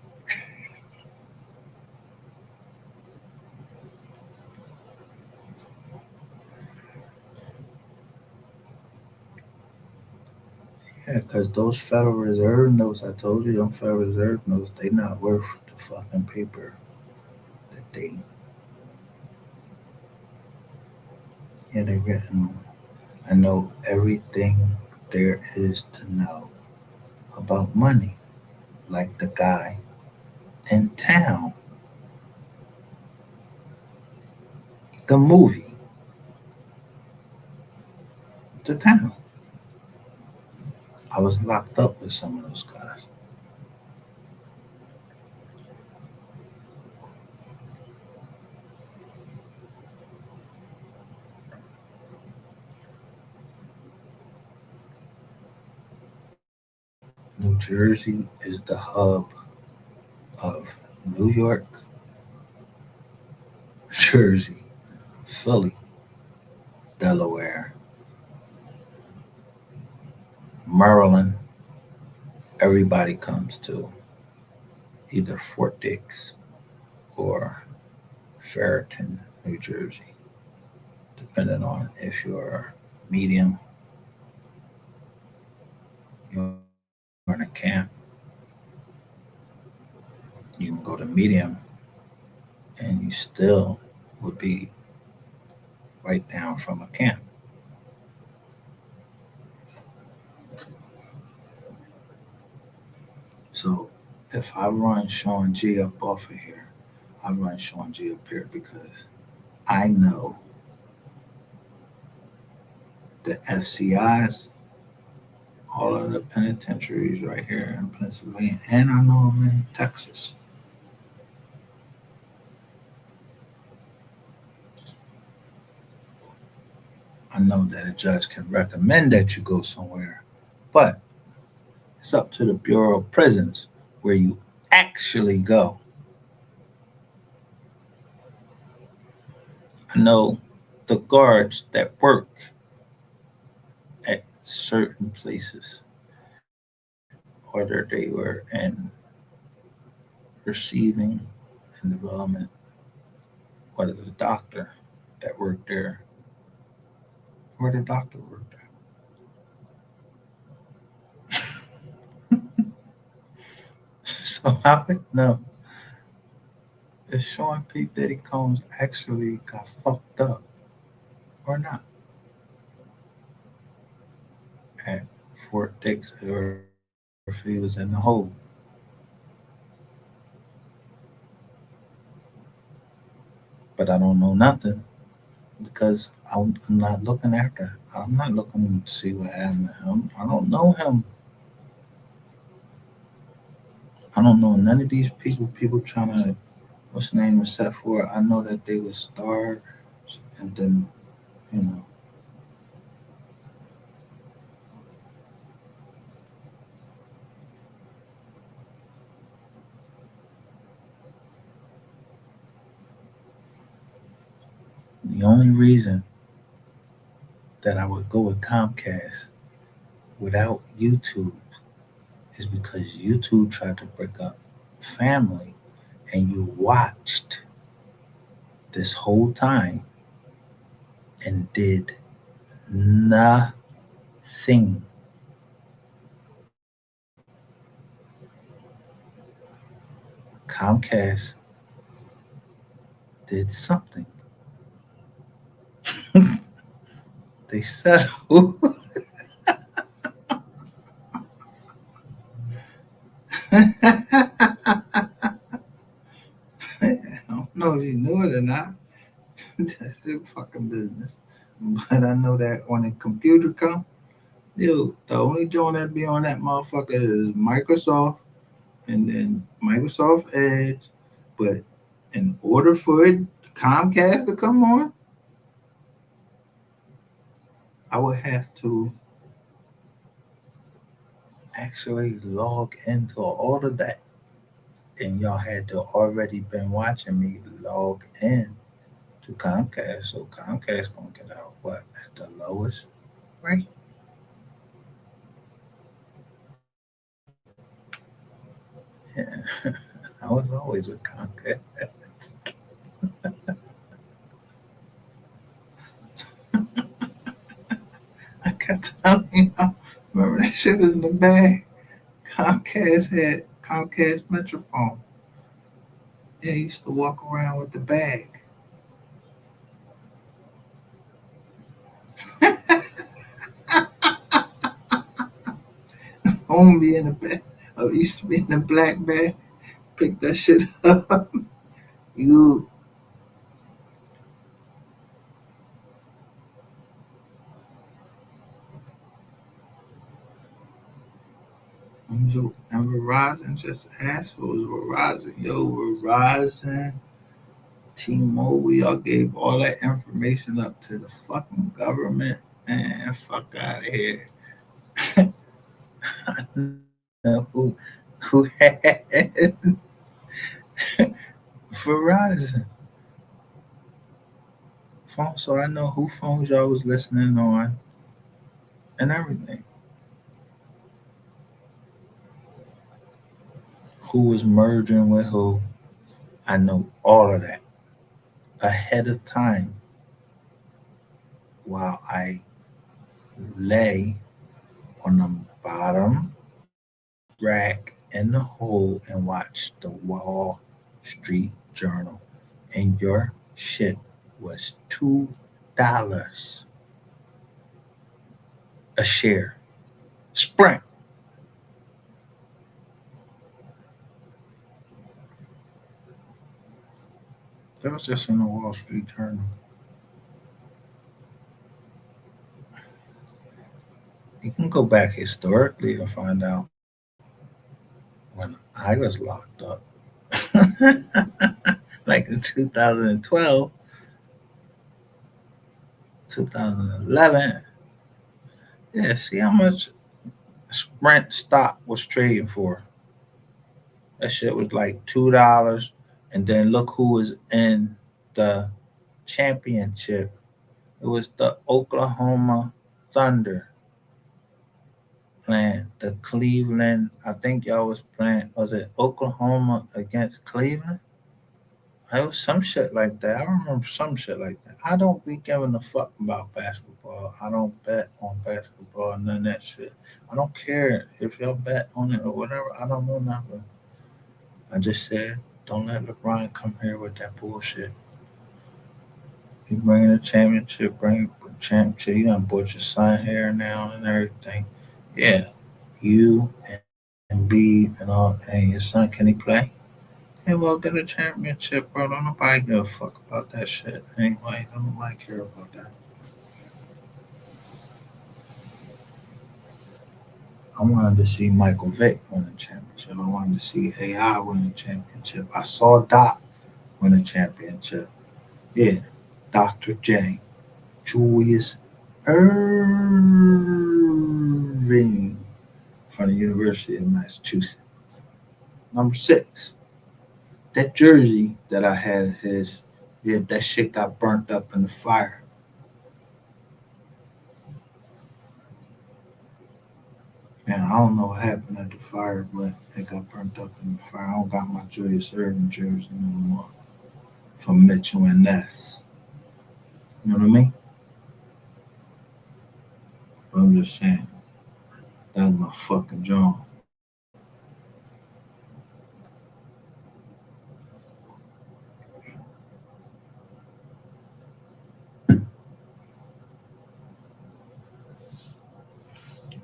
Yeah, because those Federal Reserve notes, I told you, them Federal Reserve notes, they not worth the fucking paper that they written on. I know everything there is to know about money, like the guy in town, the movie, the town. I was locked up with some of those guys. New Jersey is the hub of New York, Jersey, Philly, Delaware, Maryland. Everybody comes to either Fort Dix or Ferriton, New Jersey, depending on if you're medium, you're in a camp, you can go to medium and you still would be right down from a camp. So if I run Sean G up off of here, I run Sean G up here because I know the FCIs, all of the penitentiaries right here in Pennsylvania, and I know them in Texas. I know that a judge can recommend that you go somewhere, but It's up to the Bureau of Prisons where you actually go. I know the guards that work at certain places, whether they were in receiving and development, whether the doctor that worked there, where the doctor worked at. So I would know if Sean P. Diddy Combs actually got fucked up or not at Fort Dix or if he was in the hole. But I don't know nothing because I'm not looking after. I'm not looking to see what happened to him. I don't know him. I don't know none of these people. People trying to, what's the name was set for? I know that they were stars, and then you know the only reason that I would go with Comcast without YouTube is because YouTube tried to break up family, and you watched this whole time and did nothing. Comcast did something. They settled. I don't know if you knew it or not. That's your fucking business. But I know that when a computer come, yo, the only joint that be on that motherfucker is Microsoft and then Microsoft Edge. But in order for it Comcast to come on, I would have to actually log into all of that. And y'all had to already been watching me log in to Comcast. So Comcast gonna get out what at the lowest rate. Yeah. I was always with Conquest. I kept telling you, remember that shit was in the bag. Comcast had Comcast Metrophone. Yeah, he used to walk around with the bag. Home be in the bag. Oh, used to be in the black bag. Pick that shit up. You and Verizon just asked for was Verizon. Yo, Verizon, T-Mobile, y'all gave all that information up to the fucking government. Man, fuck out of here. I know who had Verizon phone, so I know who phones y'all was listening on and everything. Who was merging with who? I know all of that ahead of time while I lay on the bottom rack in the hole and watch the Wall Street Journal. And your shit was $2 a share. Sprint. That was just in the Wall Street Journal. You can go back historically and find out when I was locked up. Like in 2012, 2011. Yeah, see how much Sprint stock was trading for. That shit was like $2. And then look who was in the championship. It was the Oklahoma Thunder playing the Cleveland. I think y'all was playing. Was it Oklahoma against Cleveland? It was some shit like that. I remember some shit like that. I don't be giving a fuck about basketball. I don't bet on basketball, none of that shit. I don't care if y'all bet on it or whatever. I don't know nothing. I just said, don't let LeBron come here with that bullshit. You bring the championship, bring the championship. You done bought your son hair now and everything. Yeah, you and B and all, and your son, can he play? Hey, well, get a championship, bro. Don't nobody give a fuck about that shit anyway. Don't nobody care about that. I wanted to see Michael Vick win a championship. I wanted to see AI win a championship. I saw Doc win a championship. Yeah, Dr. J. Julius Irving from the University of Massachusetts. Number 6. That jersey that I had his, yeah, that shit got burnt up in the fire. Man, I don't know what happened at the fire, but it got burnt up in the fire. I don't got my Julius Irving jersey no more from Mitchell and Ness. You know what I mean? But I'm just saying, that's my fucking John.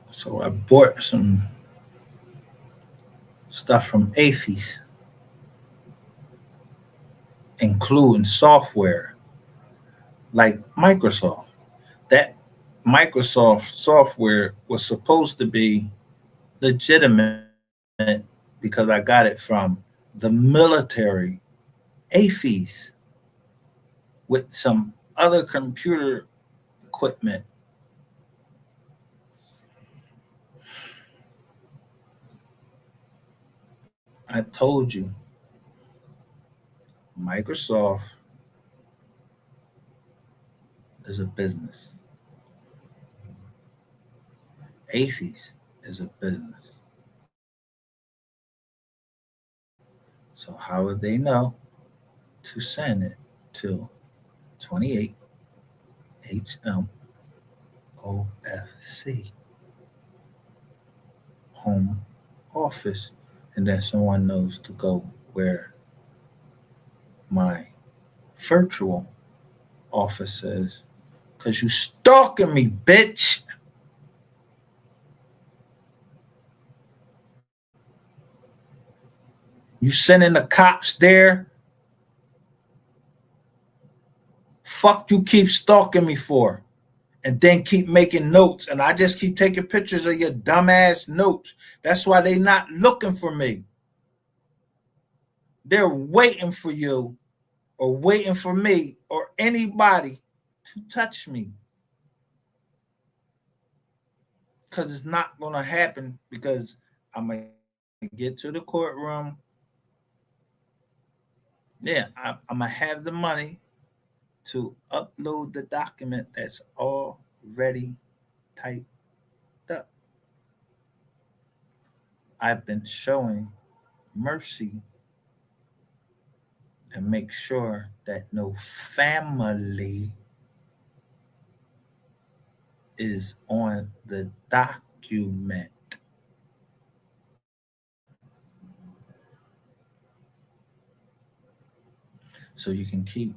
So I bought some stuff from AFES, including software like Microsoft. That Microsoft software was supposed to be legitimate because I got it from the military AFES with some other computer equipment. I told you, Microsoft is a business. AFES is a business. So how would they know to send it to 28 HMOFC home office, and then someone knows to go where my virtual office is? Cause you stalking me, bitch. You sending the cops there? Fuck you keep stalking me for. And then keep making notes. And I just keep taking pictures of your dumbass notes. That's why they not looking for me. They're waiting for you or waiting for me or anybody to touch me. Because it's not going to happen because I'm going to get to the courtroom. Yeah, I'm going to have the money to upload the document that's already typed up. I've been showing mercy and make sure that no family is on the document. So you can keep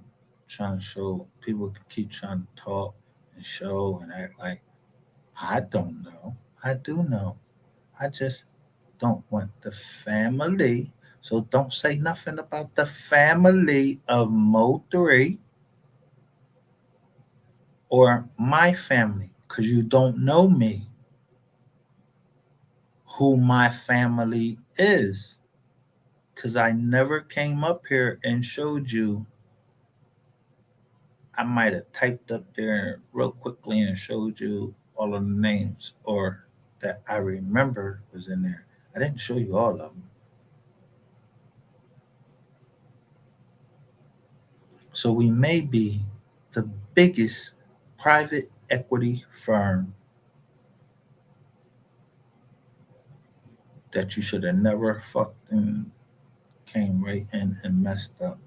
trying to show, people can keep trying to talk and show and act like, I don't know. I do know. I just don't want the family. So don't say nothing about the family of Mo3 or my family because you don't know me, who my family is. Because I never came up here and showed you. I might have typed up there real quickly and showed you all of the names, or that I remember was in there. I didn't show you all of them. So we may be the biggest private equity firm that you should have never fucking came right in and messed up.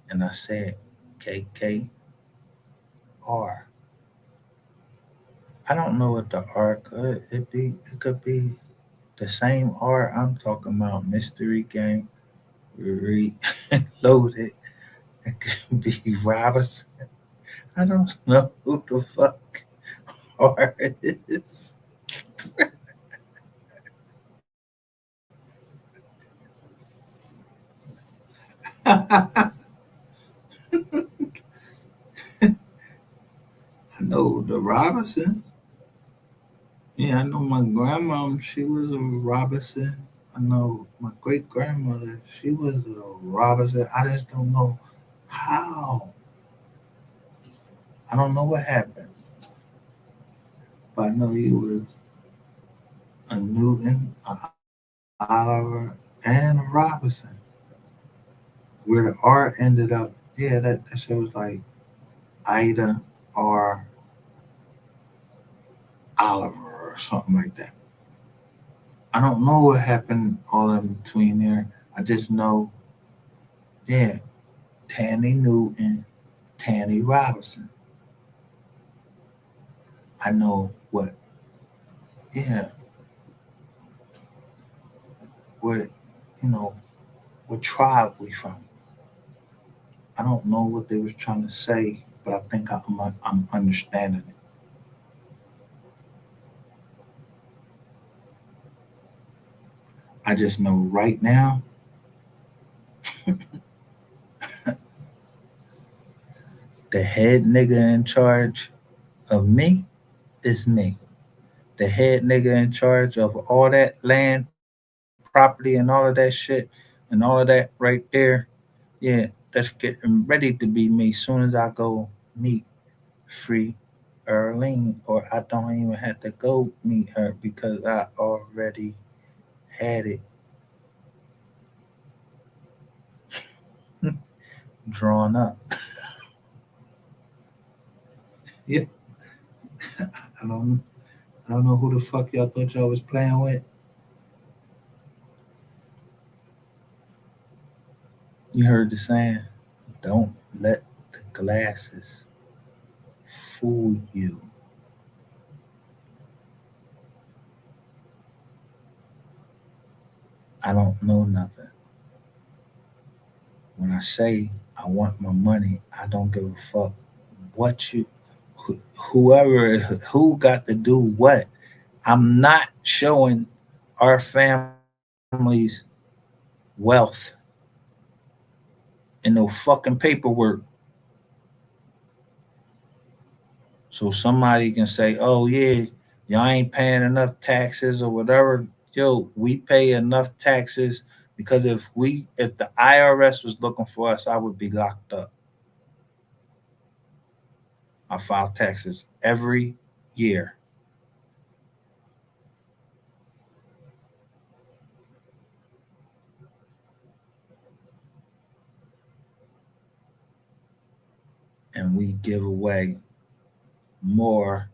And I said KKR. I don't know what the R could it be. It could be the same R I'm talking about. Mystery game reloaded. It could be Robinson. I don't know who the fuck R is. I know the Robinson. Yeah, I know my grandma, she was a Robinson. I know my great grandmother, she was a Robinson. I just don't know how. I don't know what happened, but I know he was a Newton, a Oliver, and a Robinson. Where the R ended up, yeah, that shit was like Ida or Oliver or something like that. I don't know what happened all in between there. I just know, yeah, Tanny Newton, Tanny Robinson. I know what, yeah, what, you know, what tribe we from. I don't know what they was trying to say, but I think I'm understanding it. I just know right now, the head nigga in charge of me is me. The head nigga in charge of all that land, property, and all of that shit, and all of that right there, yeah, that's getting ready to be me soon as I go meet Free Erlene, or I don't even have to go meet her because I already had it drawn up. Yeah, I don't, I don't know who the fuck y'all thought y'all was playing with. You heard the saying, don't let the glasses fool you. I don't know nothing. When I say I want my money, I don't give a fuck what you, whoever, who got to do what. I'm not showing our family's wealth in no fucking paperwork. So somebody can say, oh yeah, y'all ain't paying enough taxes or whatever. Yo, we pay enough taxes because if the IRS was looking for us, I would be locked up. I file taxes every year. And we give away more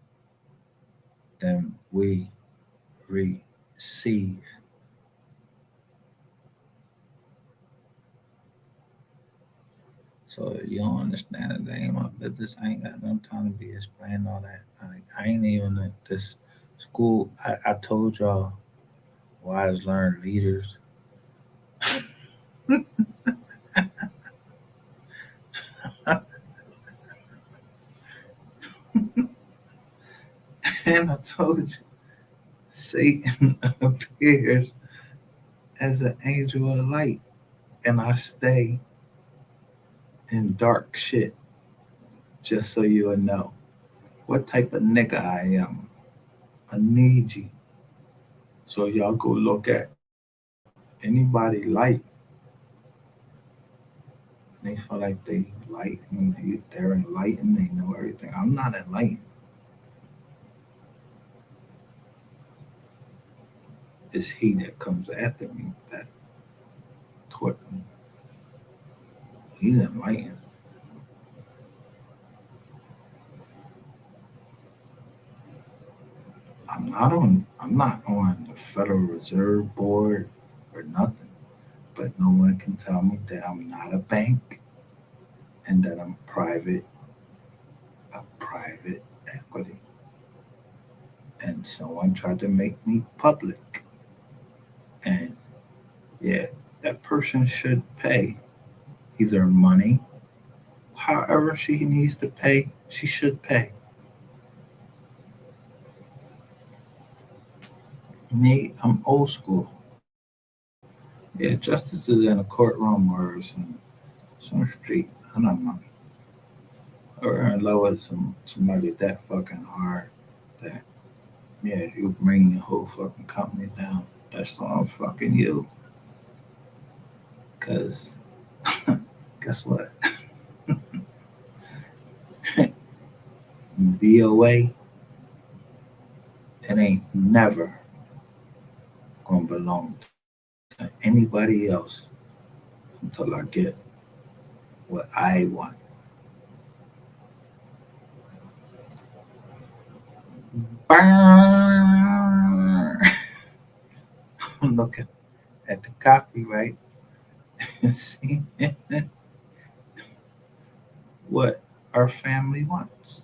than we receive. So you don't understand it. That ain't my business. I ain't got no time to be explaining all that. I ain't even at this school. I told y'all wise learn leaders. And I told you Satan appears as an angel of light. And I stay in dark shit, just so you'll know what type of nigga I am. I need you. So y'all go look at anybody light. They feel like they light and they're enlightened. They know everything. I'm not enlightened. It's he that comes after me that taught me. He's enlightened. I'm not on the Federal Reserve Board or nothing, but no one can tell me that I'm not a bank and that I'm private equity. And someone tried to make me public. And yeah, that person should pay either money, however she needs to pay, she should pay. Me, I'm old school. Yeah, justice is in a courtroom or some street. I don't know. Or in love with somebody that fucking hard that yeah, you bring the whole fucking company down. That's all fucking you. Cause guess what? DOA, it ain't never gonna belong to anybody else until I get what I want. Burn. I'm looking at the copyright and see what our family wants.